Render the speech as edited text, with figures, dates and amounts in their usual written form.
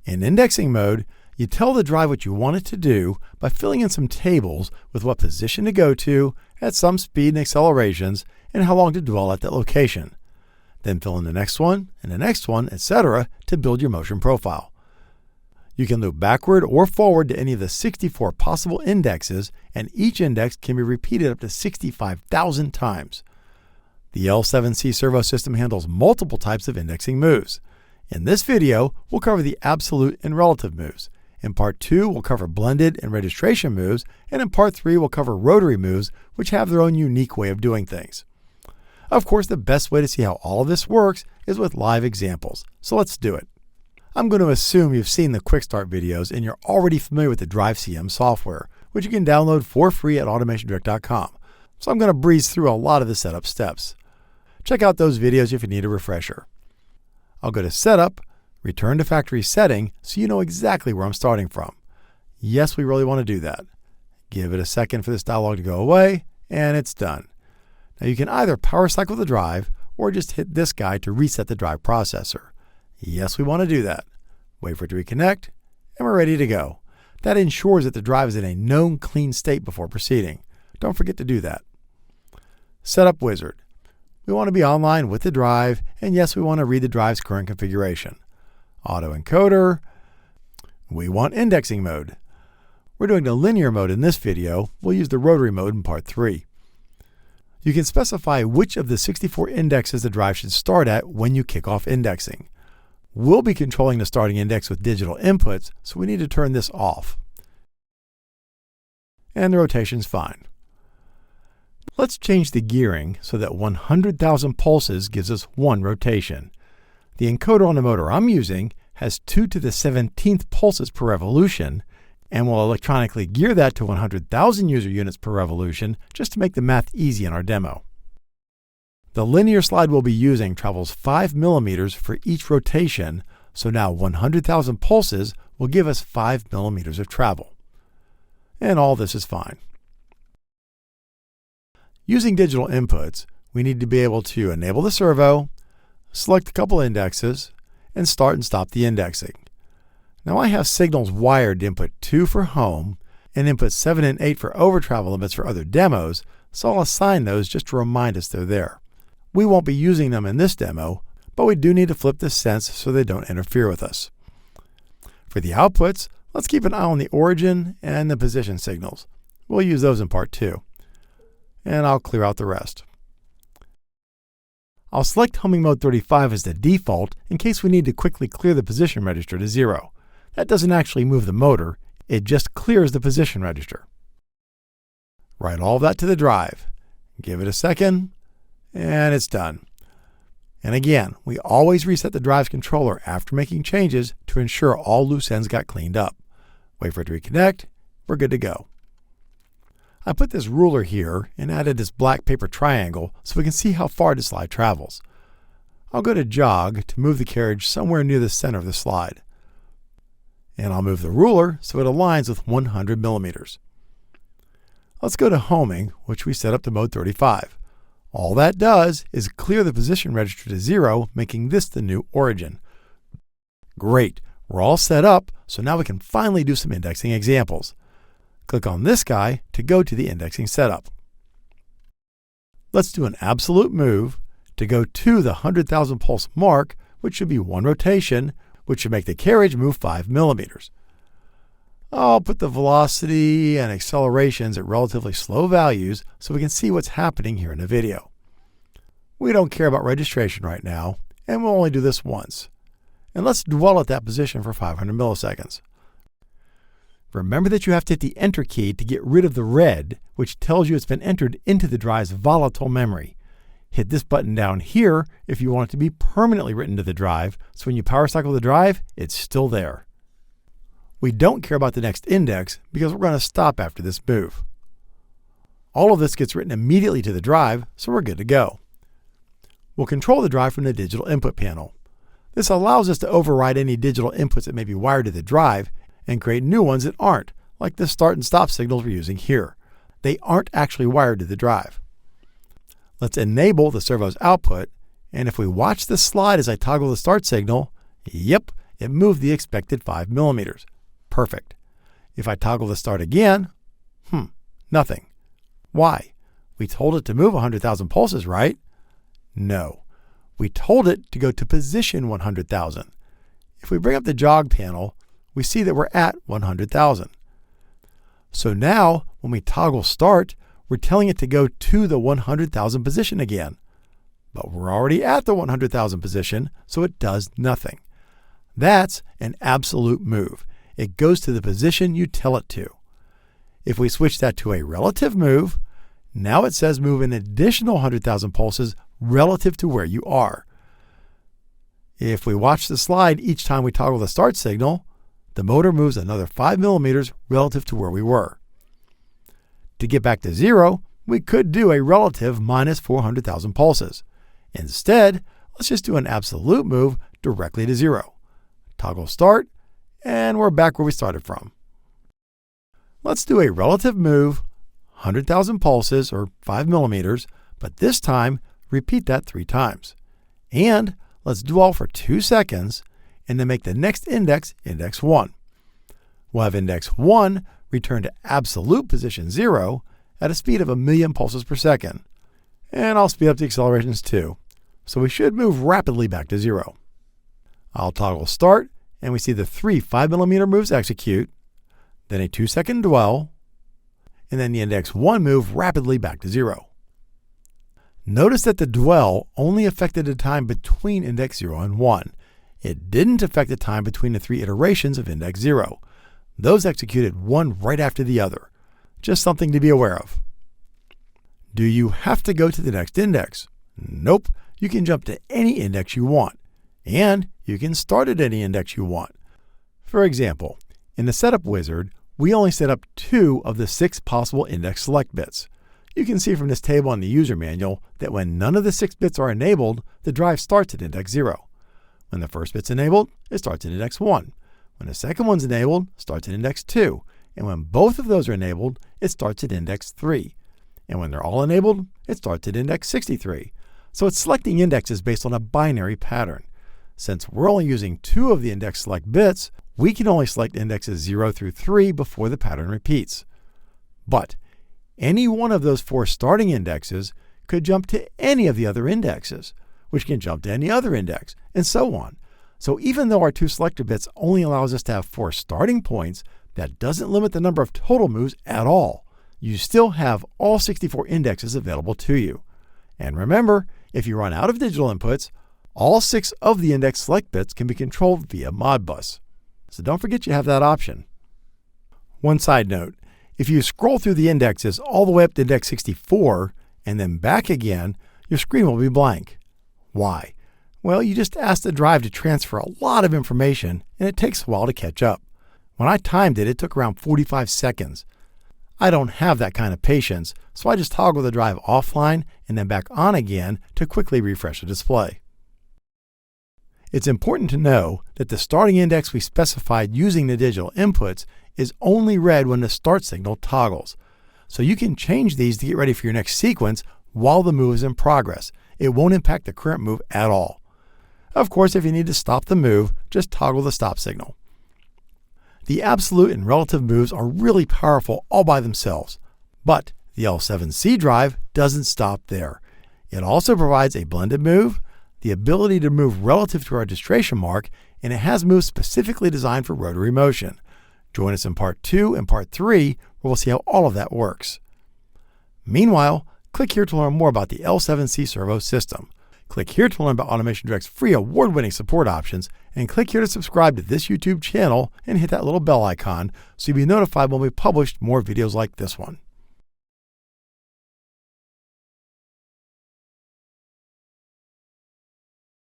In indexing mode, you tell the drive what you want it to do by filling in some tables with what position to go to at some speed and accelerations and how long to dwell at that location. Then fill in the next one and the next one, etc. to build your motion profile. You can loop backward or forward to any of the 64 possible indexes, and each index can be repeated up to 65,000 times. The L7C Servo system handles multiple types of indexing moves. In this video, we'll cover the absolute and relative moves. In Part 2, we'll cover blended and registration moves, and in Part 3, we'll cover rotary moves, which have their own unique way of doing things. Of course, the best way to see how all of this works is with live examples, so let's do it. I'm going to assume you've seen the Quick Start videos and you're already familiar with the DriveCM software, which you can download for free at AutomationDirect.com. So I'm going to breeze through a lot of the setup steps. Check out those videos if you need a refresher. I'll go to Setup, Return to Factory Setting so you know exactly where I'm starting from. Yes, we really want to do that. Give it a second for this dialog to go away, and it's done. Now you can either power cycle the drive or just hit this guy to reset the drive processor. Yes, we want to do that. Wait for it to reconnect, and we're ready to go. That ensures that the drive is in a known clean state before proceeding. Don't forget to do that. Setup Wizard. We want to be online with the drive, and yes, we want to read the drive's current configuration. Autoencoder. We want indexing mode. We're doing the linear mode in this video. We'll use the rotary mode in Part 3. You can specify which of the 64 indexes the drive should start at when you kick off indexing. We'll be controlling the starting index with digital inputs, so we need to turn this off. And the rotation's fine. Let's change the gearing so that 100,000 pulses gives us 1 rotation. The encoder on the motor I'm using has 2 to the 17th pulses per revolution, and we'll electronically gear that to 100,000 user units per revolution just to make the math easy in our demo. The linear slide we'll be using travels 5 millimeters for each rotation, so now 100,000 pulses will give us 5 millimeters of travel. And all this is fine. Using digital inputs, we need to be able to enable the servo, select a couple indexes, and start and stop the indexing. Now I have signals wired to input 2 for home and input 7 and 8 for over travel limits for other demos, so I'll assign those just to remind us they're there. We won't be using them in this demo, but we do need to flip the sense so they don't interfere with us. For the outputs, let's keep an eye on the origin and the position signals. We'll use those in Part 2. And I'll clear out the rest. I'll select homing mode 35 as the default in case we need to quickly clear the position register to 0. That doesn't actually move the motor, it just clears the position register. Write all of that to the drive. Give it a second, and it's done. And again, we always reset the drive's controller after making changes to ensure all loose ends got cleaned up. Wait for it to reconnect, we're good to go. I put this ruler here and added this black paper triangle so we can see how far the slide travels. I'll go to jog to move the carriage somewhere near the center of the slide. And I'll move the ruler so it aligns with 100 millimeters. Let's go to homing, which we set up to mode 35. All that does is clear the position register to 0, making this the new origin. Great, we're all set up, so now we can finally do some indexing examples. Click on this guy to go to the indexing setup. Let's do an absolute move to go to the 100,000 pulse mark, which should be 1 rotation, which should make the carriage move 5 millimeters. I'll put the velocity and accelerations at relatively slow values so we can see what's happening here in the video. We don't care about registration right now, and we'll only do this once. And let's dwell at that position for 500 milliseconds. Remember that you have to hit the Enter key to get rid of the red, which tells you it's been entered into the drive's volatile memory. Hit this button down here if you want it to be permanently written to the drive, so when you power cycle the drive, it's still there. We don't care about the next index because we're going to stop after this move. All of this gets written immediately to the drive, so we're good to go. We'll control the drive from the digital input panel. This allows us to override any digital inputs that may be wired to the drive and create new ones that aren't, like the start and stop signals we're using here. They aren't actually wired to the drive. Let's enable the servo's output, and if we watch this slide as I toggle the start signal, yep, it moved the expected 5 millimeters. Perfect. If I toggle the start again, nothing. Why? We told it to move 100,000 pulses, right? No. We told it to go to position 100,000. If we bring up the jog panel, we see that we're at 100,000. So now, when we toggle start, we're telling it to go to the 100,000 position again. But we're already at the 100,000 position, so it does nothing. That's an absolute move. It goes to the position you tell it to. If we switch that to a relative move, now it says move an additional 100,000 pulses relative to where you are. If we watch the slide each time we toggle the start signal, the motor moves another 5 millimeters relative to where we were. To get back to 0, we could do a relative minus 400,000 pulses. Instead, let's just do an absolute move directly to 0. Toggle start, and we're back where we started from. Let's do a relative move, 100,000 pulses or 5 millimeters, but this time repeat that 3 times. And let's do all for 2 seconds, and then make the next index index 1. We'll have index 1 return to absolute position 0 at a speed of 1,000,000 pulses per second. And I'll speed up the accelerations too. So we should move rapidly back to 0. I'll toggle start, and we see the 3 5 millimeter moves execute, then a 2-second dwell, and then the index 1 move rapidly back to 0. Notice that the dwell only affected the time between index 0 and 1. It didn't affect the time between the 3 iterations of index 0. Those executed one right after the other. Just something to be aware of. Do you have to go to the next index? Nope. You can jump to any index you want. And you can start at any index you want. For example, in the setup wizard, we only set up 2 of the 6 possible index select bits. You can see from this table in the user manual that when none of the 6 bits are enabled, the drive starts at index 0. When the first bit's enabled, it starts at index 1. When the second one's enabled, it starts at index 2. And when both of those are enabled, it starts at index 3. And when they're all enabled, it starts at index 63. So it's selecting indexes based on a binary pattern. Since we're only using 2 of the index select bits, we can only select indexes 0 through 3 before the pattern repeats. But any one of those 4 starting indexes could jump to any of the other indexes, which can jump to any other index, and so on. So even though our 2 selector bits only allows us to have 4 starting points, that doesn't limit the number of total moves at all. You still have all 64 indexes available to you. And remember, if you run out of digital inputs, all 6 of the index select bits can be controlled via Modbus. So don't forget you have that option. One side note, if you scroll through the indexes all the way up to index 64 and then back again, your screen will be blank. Why? Well, you just asked the drive to transfer a lot of information, and it takes a while to catch up. When I timed it, it took around 45 seconds. I don't have that kind of patience, so I just toggle the drive offline and then back on again to quickly refresh the display. It's important to know that the starting index we specified using the digital inputs is only read when the start signal toggles. So you can change these to get ready for your next sequence while the move is in progress. It won't impact the current move at all. Of course, if you need to stop the move, just toggle the stop signal. The absolute and relative moves are really powerful all by themselves, but the L7C drive doesn't stop there. It also provides a blended move, the ability to move relative to our registration mark, and it has moves specifically designed for rotary motion. Join us in Part 2 and Part 3, where we'll see how all of that works. Meanwhile, click here to learn more about the L7C Servo system. Click here to learn about Automation Direct's free award-winning support options, and click here to subscribe to this YouTube channel and hit that little bell icon so you'll be notified when we publish more videos like this one.